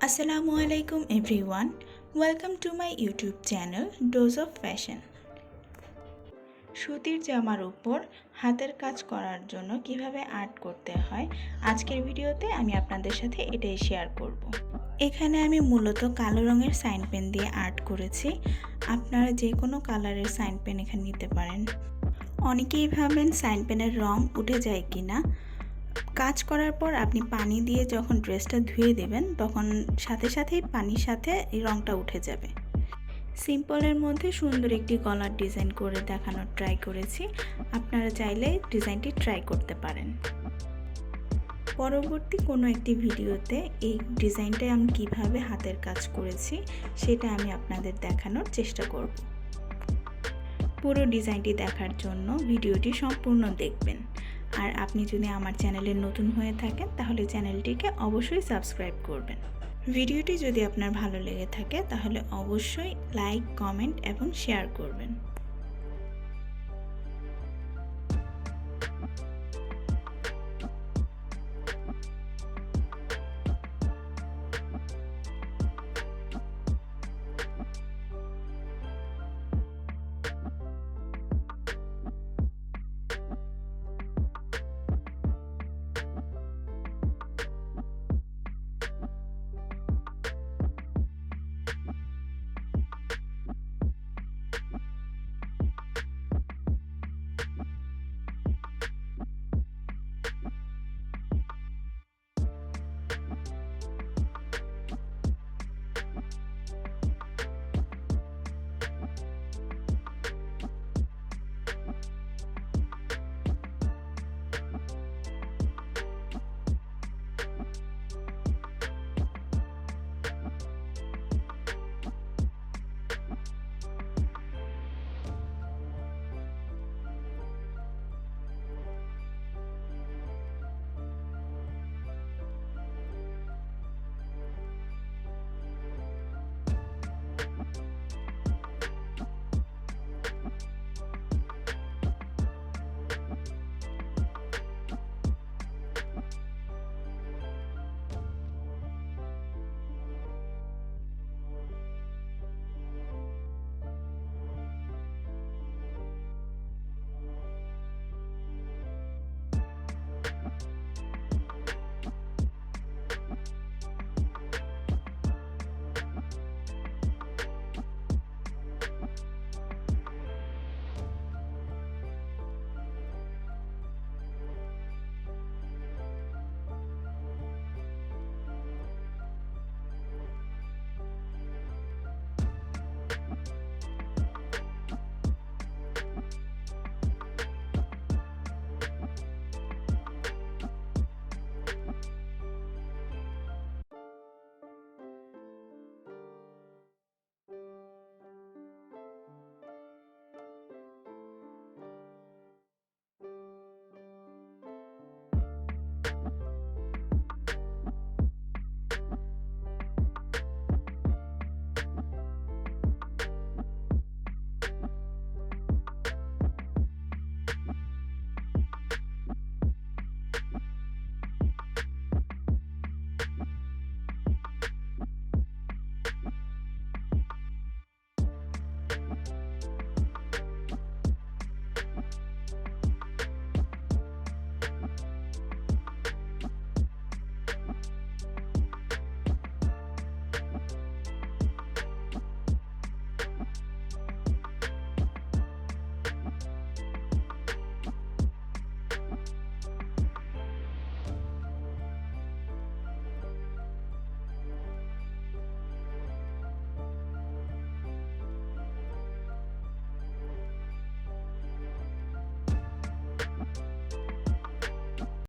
আসসালামু আলাইকুম everyone, welcome to my YouTube channel dose of fashion. সুতির জামার উপর হাতের কাজ করার জন্য কিভাবে আর্ট করতে হয় আজকের ভিডিওতে আমি আপনাদের সাথে এটাই শেয়ার করব। এখানে আমি মূলত কালো রঙের সাইন পেন দিয়ে আর্ট করেছি। আপনারা যে কোনো কালারের সাইন পেন এখানে নিতে পারেন। অনেকেই ভাবেন সাইন পেনের রং উঠে যায় কিনা। কাজ করার পর আপনি পানি দিয়ে যখন ড্রেসটা ধুয়ে দেবেন তখন সাথে সাথেই পানির সাথে এই রঙটা উঠে যাবে। সিম্পলের মধ্যে সুন্দর একটি গলার ডিজাইন করে দেখানোর ট্রাই করেছি। আপনারা চাইলে ডিজাইনটি ট্রাই করতে পারেন। পরবর্তী কোনো একটি ভিডিওতে এই ডিজাইনটাই আমি কিভাবে হাতের কাজ করেছি সেটা আমি আপনাদের দেখানোর চেষ্টা করব। পুরো ডিজাইনটি দেখার জন্য ভিডিওটি সম্পূর্ণ দেখবেন। আর আপনি যদি আমার চ্যানেলে নতুন হয়ে থাকেন তাহলে চ্যানেলটিকে অবশ্যই সাবস্ক্রাইব করবেন। ভিডিওটি যদি আপনার ভালো লেগে থাকে তাহলে অবশ্যই লাইক, কমেন্ট এবং শেয়ার করবেন।